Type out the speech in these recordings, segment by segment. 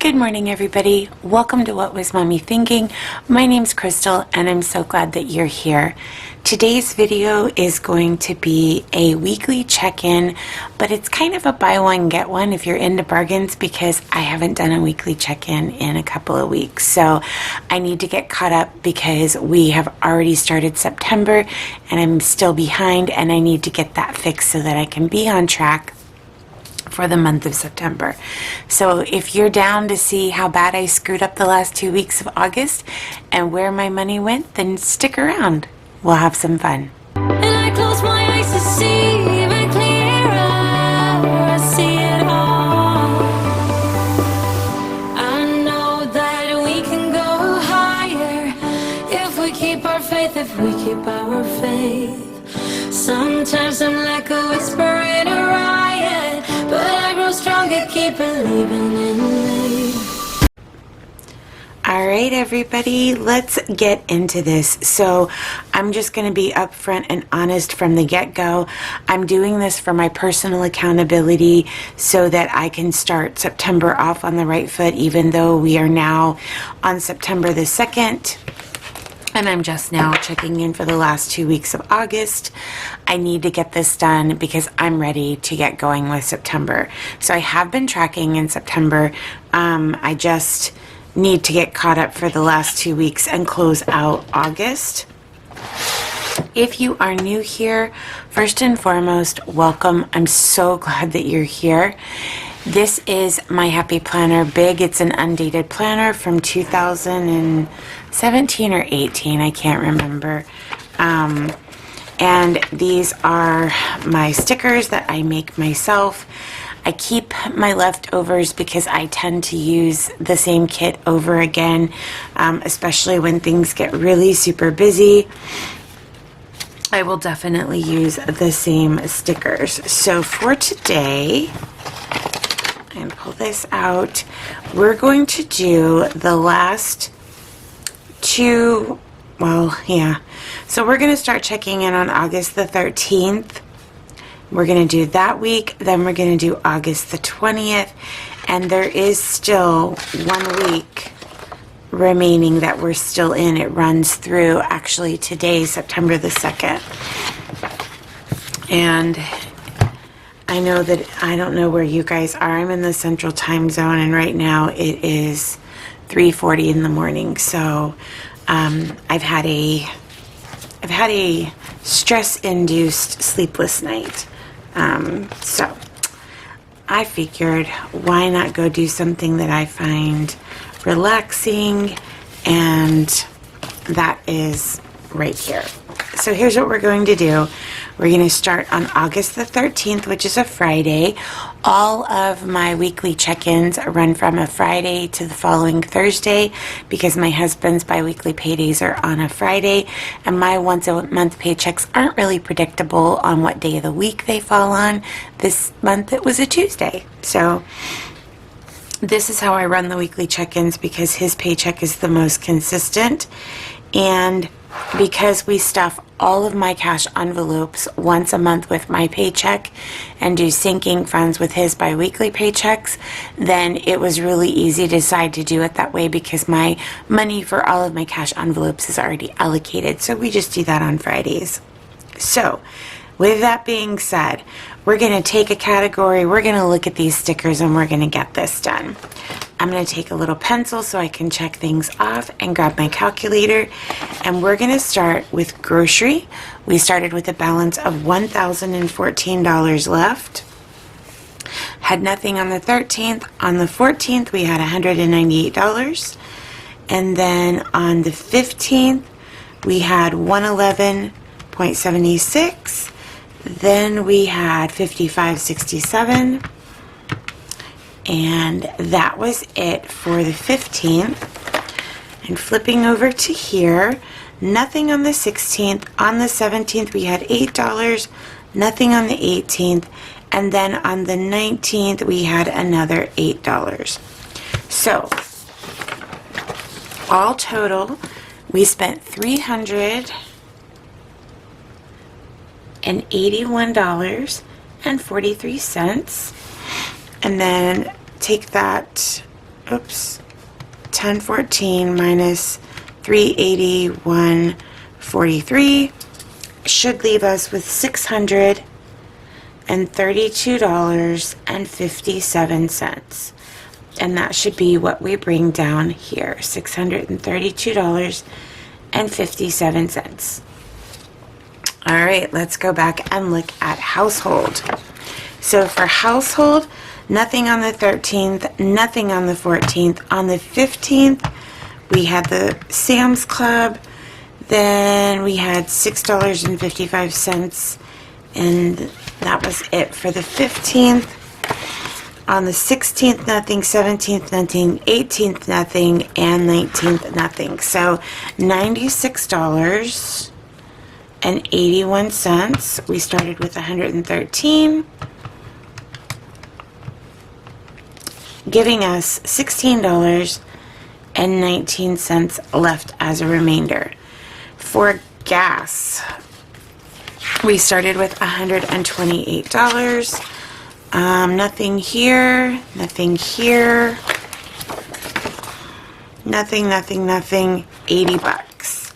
Good morning, everybody. Welcome to What Was Mommy Thinking? My name's Crystal, and I'm so glad that you're here. Today's video is going to be a weekly check-in, but it's kind of a buy one, get one if you're into bargains, because I haven't done a weekly check-in in a couple of weeks. So I need to get caught up because we have already started September, and I'm still behind, and I need to get that fixed so that I can be on track for the month of September. So if you're down to see how bad I screwed up the last 2 weeks of August and where my money went, then stick around. We'll have some fun. And I close my eyes to see even clearer. I see it all. I know that we can go higher if we keep our faith, if we keep our faith. Sometimes I'm like a whisper in a riot, but I grow stronger, keep believing in me. All right, everybody, let's get into this. So I'm just going to be upfront and honest from the get-go. I'm doing this for my personal accountability so that I can start September off on the right foot, even though we are now on September the 2nd. And I'm just now checking in for the last 2 weeks of August. I need to get this done because I'm ready to get going with September. So I have been tracking in September. I just need to get caught up for the last 2 weeks and close out August. If you are new here, first and foremost, welcome. I'm so glad that you're here. This is my Happy Planner Big. It's an undated planner from 2017 or 18. I can't remember. And these are my stickers that I make myself. I keep my leftovers because I tend to use the same kit over again, especially when things get really super busy. I will definitely use the same stickers. So for today, and pull this out, we're going to do the last two, so we're going to start checking in on August the 13th. We're going to do that week, then we're going to do August the 20th, and there is still 1 week remaining that we're still in. It runs through actually today, September the 2nd. And I know that I don't know where you guys are. I'm in the central time zone, and right now it is 3:40 in the morning. So I've had a stress-induced sleepless night. So I figured, why not go do something that I find relaxing, and that is right here. So here's what we're going to do. We're going to start on August the 13th, which is a Friday. All of my weekly check-ins run from a Friday to the following Thursday because my husband's bi-weekly paydays are on a Friday, and my once-a-month paychecks aren't really predictable on what day of the week they fall on. This month it was a Tuesday. So this is how I run the weekly check-ins because his paycheck is the most consistent, and because we stuff all of my cash envelopes once a month with my paycheck and do sinking funds with his bi-weekly paychecks, then it was really easy to decide to do it that way because my money for all of my cash envelopes is already allocated. So we just do that on Fridays. So with that being said, we're going to take a category, we're going to look at these stickers, and we're going to get this done. I'm going to take a little pencil so I can check things off and grab my calculator, and we're going to start with grocery. We started with a balance of $1,014 left. Had nothing on the 13th. On the 14th, we had $198. And then on the 15th, we had $111.76. Then we had $55.67, and that was it for the 15th. And flipping over to here, nothing on the 16th. On the 17th, we had $8, nothing on the 18th, and then on the 19th, we had another $8. So, all total, we spent $381.43, and then take that oops, 1014 minus 381.43 should leave us with $632.57. And that should be what we bring down here, $632.57. All right, let's go back and look at household. So for household, nothing on the 13th, nothing on the 14th. On the 15th, we had the Sam's Club. Then we had $6.55, and that was it for the 15th. On the 16th, nothing, 17th, nothing, 18th, nothing, and 19th, nothing. So $96.81. We started with 113, giving us $16.19 left as a remainder. For gas, we started with $128. Nothing here, nothing here, nothing, 80 bucks.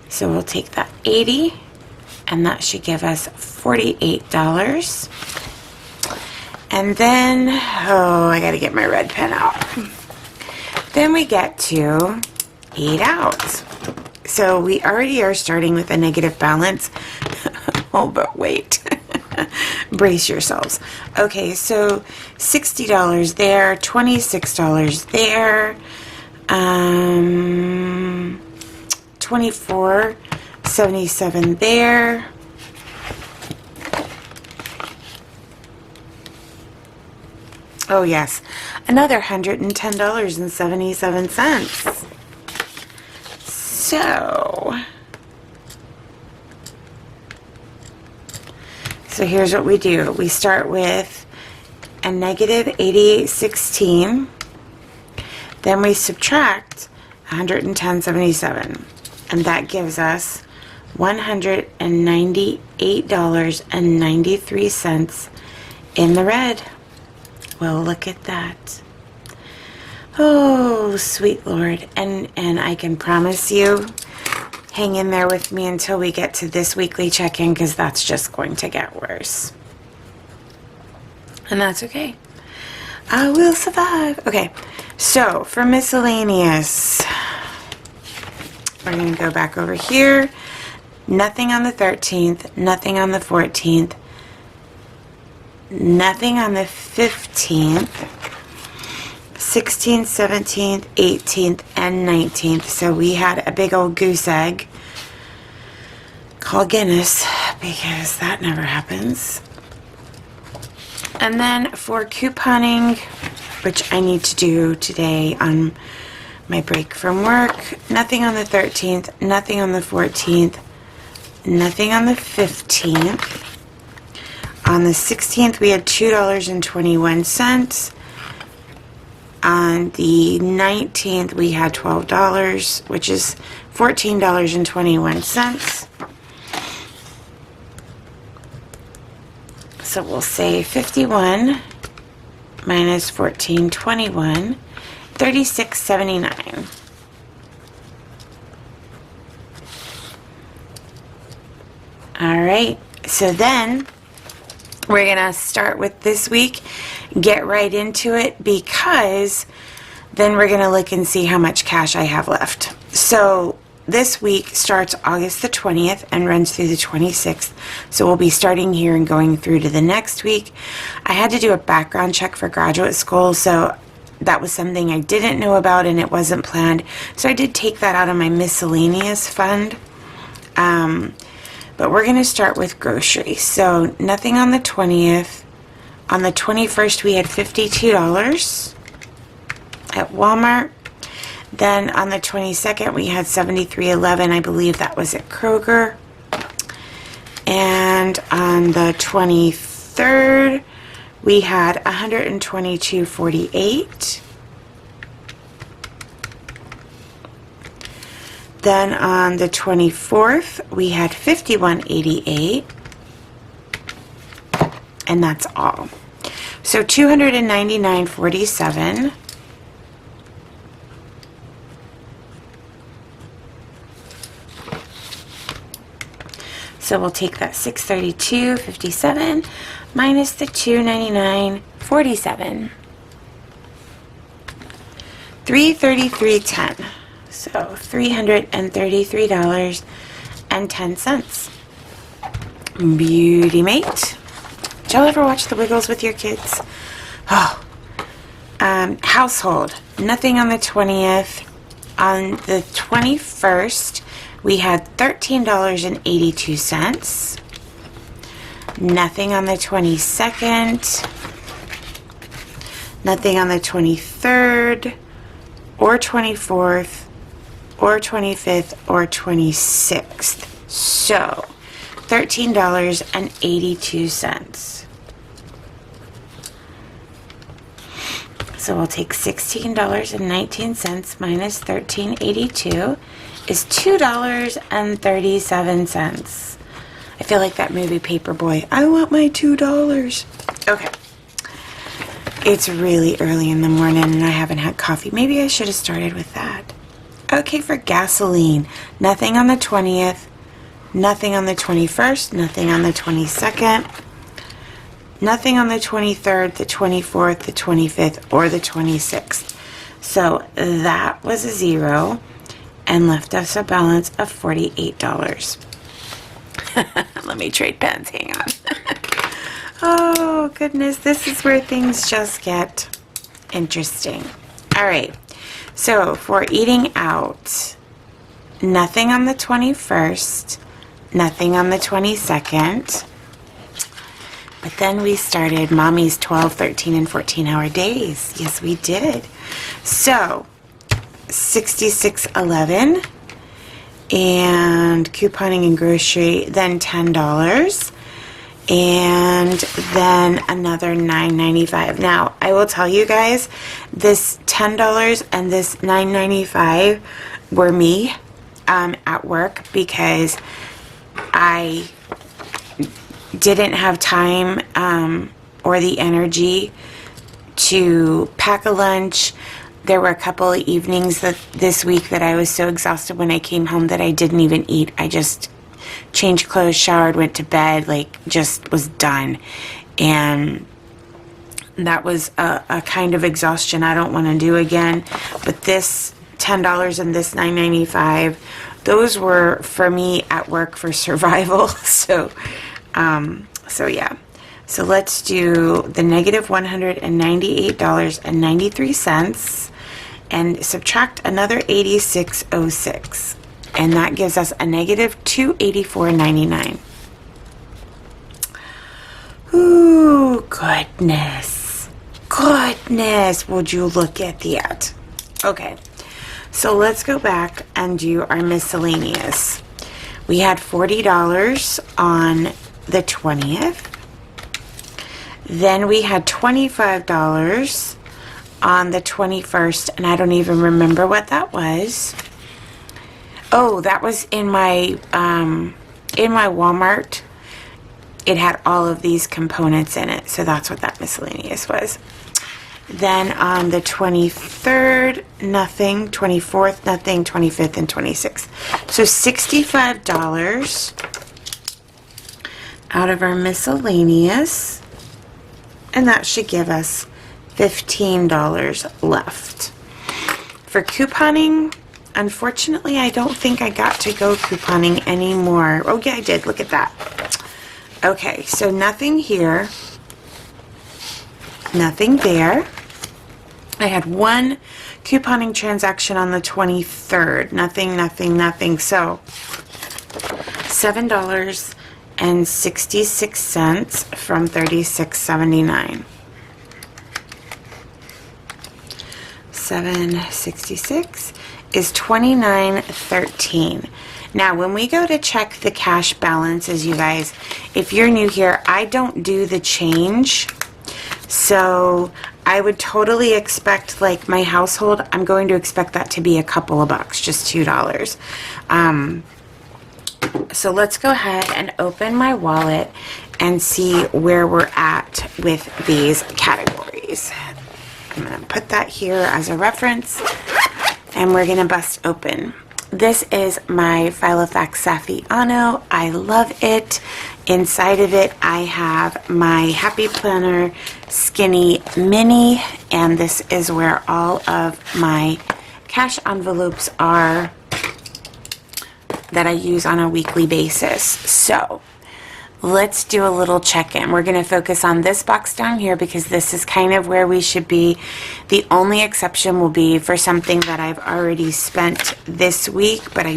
So we'll take that 80, and that should give us $48. And then, oh, I gotta get my red pen out. Then we get to eat out. So we already are starting with a negative balance. Oh, but wait. Brace yourselves. Okay, so $60 there, $26 there, $24.77 there. Oh yes, another $110.77. So here's what we do. We start with a negative 88.16. Then we subtract 110.77. And that gives us $198.93 in the red. Well, look at that. Oh, sweet Lord. And I can promise you, hang in there with me until we get to this weekly check-in, because that's just going to get worse. And that's okay. I will survive. Okay, so for miscellaneous, we're going to go back over here. Nothing on the 13th, nothing on the 14th, nothing on the 15th, 16th, 17th, 18th, and 19th. So we had a big old goose egg called Guinness, because that never happens. And then for couponing, which I need to do today on my break from work, nothing on the 13th, nothing on the 14th, nothing on the 15th. On the 16th, we had $2.21. On the 19th, we had $12, which is $14.21. So we'll say 51 minus 14.21, $36.79. All right, so then we're gonna start with this week, get right into it, because then we're gonna look and see how much cash I have left. So this week starts August the 20th and runs through the 26th. So we'll be starting here and going through to the next week. I had to do a background check for graduate school, so that was something I didn't know about and it wasn't planned. So I did take that out of my miscellaneous fund. But we're going to start with groceries. So nothing on the 20th. On the 21st, we had $52 at Walmart. Then on the 22nd, we had $73.11. I believe that was at Kroger. And on the 23rd, we had $122.48. Then on the 24th, we had $51.88. And that's all. So $299.47. So we'll take that $632.57 minus the $299.47. $333.10. So $333.10. Beauty Mate. Did y'all ever watch The Wiggles with your kids? Oh. Household. Nothing on the 20th. On the 21st, we had $13.82. Nothing on the 22nd. Nothing on the 23rd, or 24th, or 25th, or 26th. So, $13.82. So we'll take $16.19 minus $13.82 is $2.37. I feel like that movie Paperboy. I want my $2. Okay. It's really early in the morning and I haven't had coffee. Maybe I should have started with that. Okay, for gasoline. Nothing on the 20th. Nothing on the 21st. Nothing on the 22nd. Nothing on the 23rd, the 24th, the 25th, or the 26th. So that was a 0 and left us a balance of $48. Let me trade pens. Hang on. Oh, goodness. This is where things just get interesting. All right. So for eating out, nothing on the 21st, nothing on the 22nd. But then we started Mommy's 12, 13, and 14-hour days. Yes, we did. So, $66.11 and couponing and grocery, then $10, and then another $9.95. Now, I will tell you guys, this $10 and this $9.95 were me at work because I didn't have time or the energy to pack a lunch. There were a couple of evenings this week that I was so exhausted when I came home that I didn't even eat. I just changed clothes, showered, went to bed, like just was done. And that was a kind of exhaustion I don't want to do again. But this $10 and this $9.95, those were for me at work for survival. So yeah. So let's do the negative $198.93 and subtract another $86.06. And that gives us a negative $284.99. Ooh, goodness. Goodness, would you look at that? Okay, so let's go back and do our miscellaneous. We had $40 on the 20th. Then we had $25 on the 21st, and I don't even remember what that was. Oh, that was in my Walmart. It had all of these components in it, so that's what that miscellaneous was. Then on the 23rd, nothing. 24th, nothing. 25th and 26th. So $65 out of our miscellaneous, and that should give us $15 left. For couponing, unfortunately, I don't think I got to go couponing anymore. Oh, yeah, I did. Look at that. Okay, so nothing here. Nothing there. I had one couponing transaction on the 23rd. Nothing, nothing, nothing. So, $7.66 from $36.79. $7.66 is $29.13. Now, when we go to check the cash balances, you guys, if you're new here, I don't do the change. So I would totally expect, like my household, I'm going to expect that to be a couple of bucks, just $2. So let's go ahead and open my wallet and see where we're at with these categories. I'm going to put that here as a reference, and we're going to bust open. This is my Filofax Saffiano. I love it. Inside of it, I have my Happy Planner Skinny Mini, and this is where all of my cash envelopes are that I use on a weekly basis. So let's do a little check-in. We're going to focus on this box down here because this is kind of where we should be. The only exception will be for something that I've already spent this week, but I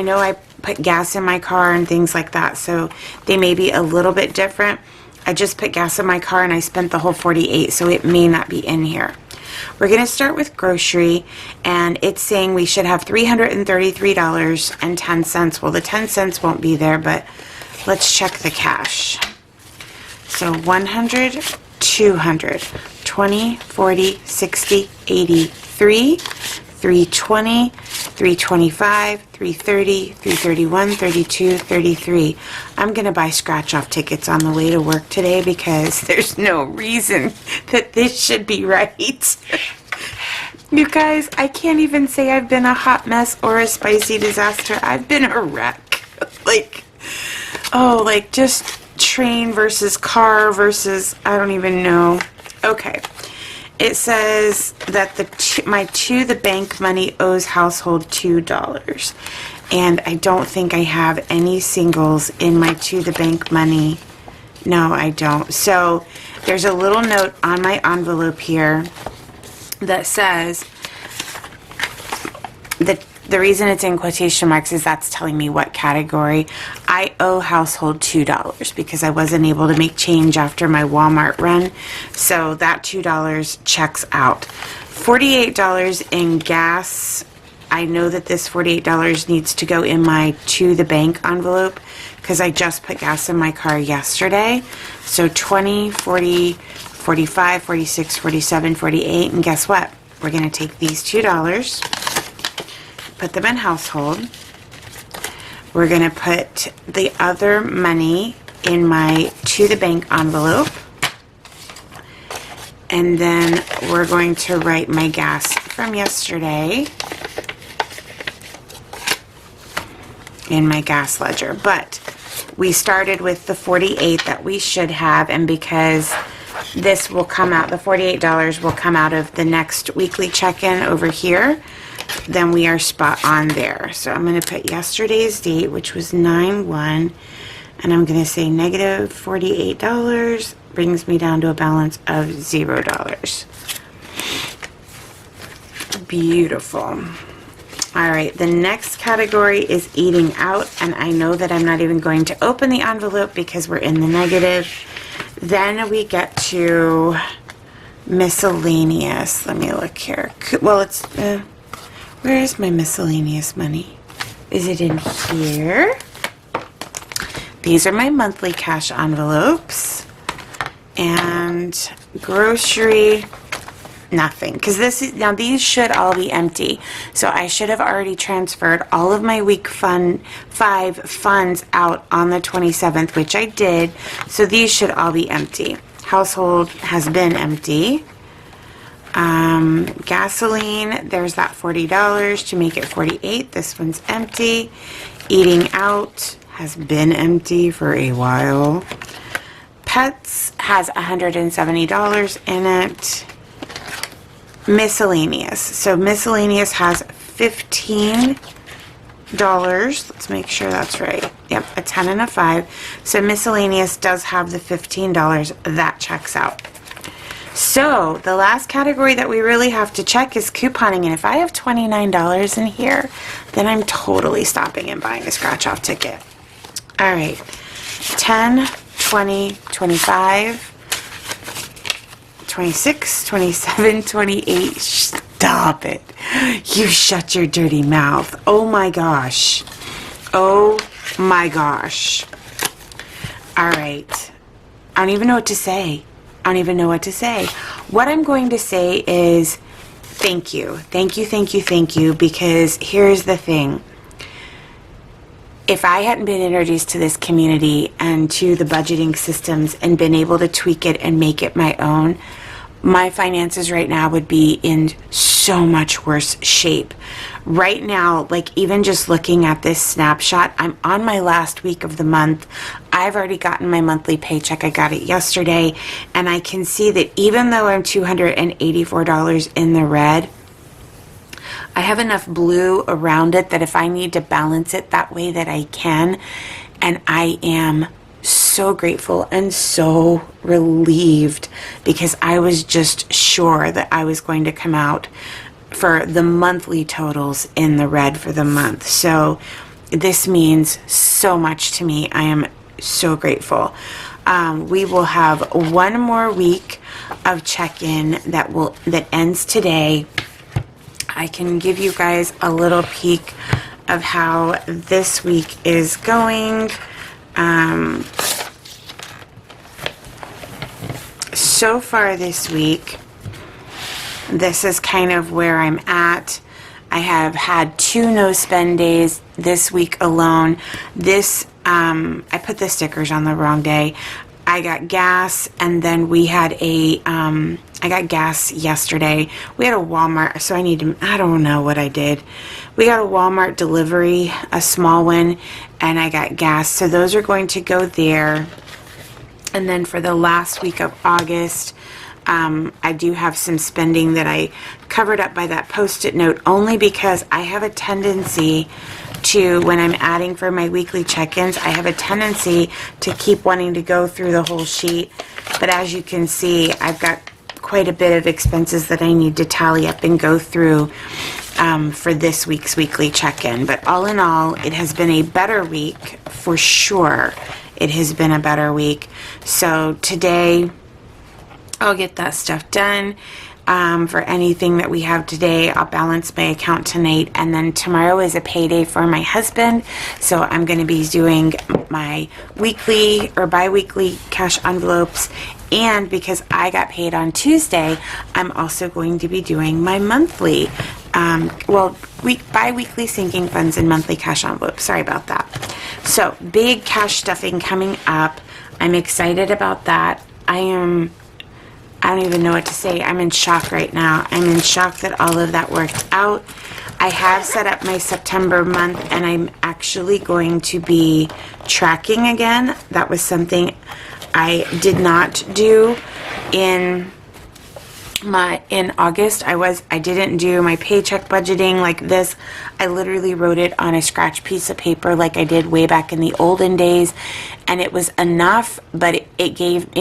know I put gas in my car and things like that, so they may be a little bit different. I just put gas in my car and I spent the whole 48, so it may not be in here. We're going to start with grocery, and it's saying we should have $333.10. Well, the 10 cents won't be there, but let's check the cash. So 100, 200, 20, 40, 60, 83, 320, 325, 330, 331, 32, 33. I'm going to buy scratch-off tickets on the way to work today because there's no reason that this should be right. You guys, I can't even say I've been a hot mess or a spicy disaster. I've been a wreck. Like just train versus car versus, I don't even know. Okay. It says that my to the bank money owes household $2. And I don't think I have any singles in my to the bank money. No, I don't. So there's a little note on my envelope here that says the reason it's in quotation marks is that's telling me what category. I owe household $2 because I wasn't able to make change after my Walmart run. So that $2 checks out. $48 in gas. I know that this $48 needs to go in my to the bank envelope because I just put gas in my car yesterday. So 20, 40, 45, 46, 47, 48. And guess what? We're going to take these $2, put them in household. We're going to put the other money in my to the bank envelope. And then we're going to write my gas from yesterday in my gas ledger. But we started with the 48 that we should have, and because this will come out, the $48 will come out of the next weekly check-in over here, then we are spot on there. So I'm going to put yesterday's date, which was 9/1, and I'm going to say negative $48 brings me down to a balance of $0. Beautiful. All right, the next category is eating out, and I know that I'm not even going to open the envelope because we're in the negative. Then we get to miscellaneous. Let me look here. Well, it's where is my miscellaneous money? Is it in here? These are my monthly cash envelopes. And grocery, nothing. Because now these should all be empty. So I should have already transferred all of my week 5 funds out on the 27th, which I did. So these should all be empty. Household has been empty. Gasoline, there's that $40 to make it 48. This one's empty. Eating out has been empty for a while. Pets has $170 in it. Miscellaneous. So miscellaneous has $15. Let's make sure that's right. Yep, a 10 and a 5. So miscellaneous does have the $15. That checks out. So the last category that we really have to check is couponing, and if I have $29 in here, then I'm totally stopping and buying a scratch-off ticket. All right, 10, 20, 25, 26, 27, 28. Stop it. You shut your dirty mouth. Oh my gosh. Oh my gosh. All right. I don't even know what to say. What I'm going to say is thank you. Thank you, because here's the thing. If I hadn't been introduced to this community and to the budgeting systems and been able to tweak it and make it my own, my finances right now would be in so so much worse shape. Right now, like even just looking at this snapshot, I'm on my last week of the month. I've already gotten my monthly paycheck. I got it yesterday, and I can see that even though I'm $284 in the red, I have enough blue around it that if I need to balance it that way, that I can. And I am so grateful and so relieved, because I was just sure that I was going to come out for the monthly totals in the red for the month. So this means so much to me. I am so grateful. We will have one more week of check-in that ends today. I can give you guys a little peek of how this week is going. So far this week, this is kind of where I'm at. I have had 2 no spend days this week alone. This, I put the stickers on the wrong day. I got gas, and then we had I got gas yesterday. We had a Walmart, so I don't know what I did. We got a Walmart delivery, a small one, and I got gas. So those are going to go there. And then for the last week of August, I do have some spending that I covered up by that Post-it note, only because I have a tendency to, when I'm adding for my weekly check-ins, I have a tendency to keep wanting to go through the whole sheet. But as you can see, I've got quite a bit of expenses that I need to tally up and go through for this week's weekly check-in. But all in all, it has been a better week, for sure. It has been a better week. So today, I'll get that stuff done. For anything that we have today, I'll balance my account tonight, and then tomorrow is a payday for my husband, so I'm going to be doing my weekly or bi-weekly cash envelopes, and because I got paid on Tuesday, I'm also going to be doing my monthly, bi-weekly sinking funds and monthly cash envelopes. Sorry about that. So, big cash stuffing coming up. I'm excited about that. I don't even know what to say. I'm in shock right now. I'm in shock that all of that worked out. I have set up my September month, and I'm actually going to be tracking again. That was something I did not do in August. I didn't do my paycheck budgeting like this. I literally wrote it on a scratch piece of paper like I did way back in the olden days, and it was enough, but it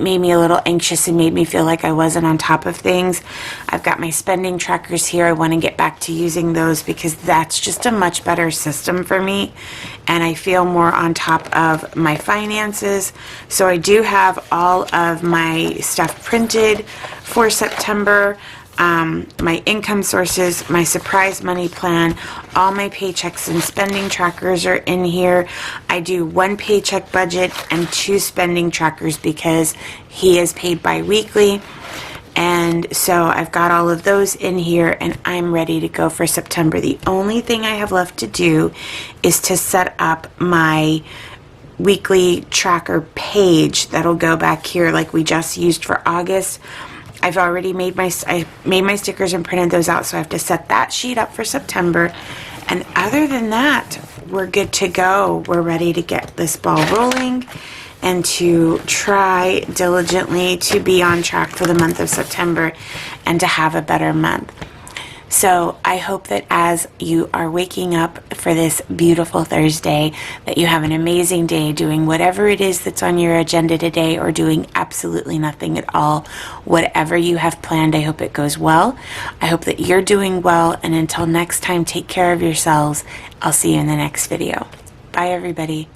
made me a little anxious and made me feel like I wasn't on top of things. I've got my spending trackers here. I want to get back to using those because that's just a much better system for me, and I feel more on top of my finances. So I do have all of my stuff printed for September. My income sources, my surprise money plan, all my paychecks and spending trackers are in here. I do 1 paycheck budget and 2 spending trackers because he is paid bi-weekly. And so I've got all of those in here, and I'm ready to go for September. The only thing I have left to do is to set up my weekly tracker page that'll go back here like we just used for August. I've already made my stickers and printed those out, so I have to set that sheet up for September. And other than that, we're good to go. We're ready to get this ball rolling and to try diligently to be on track for the month of September and to have a better month. So I hope that as you are waking up for this beautiful Thursday, that you have an amazing day doing whatever it is that's on your agenda today, or doing absolutely nothing at all. Whatever you have planned, I hope it goes well. I hope that you're doing well, and until next time, take care of yourselves. I'll see you in the next video. Bye, everybody.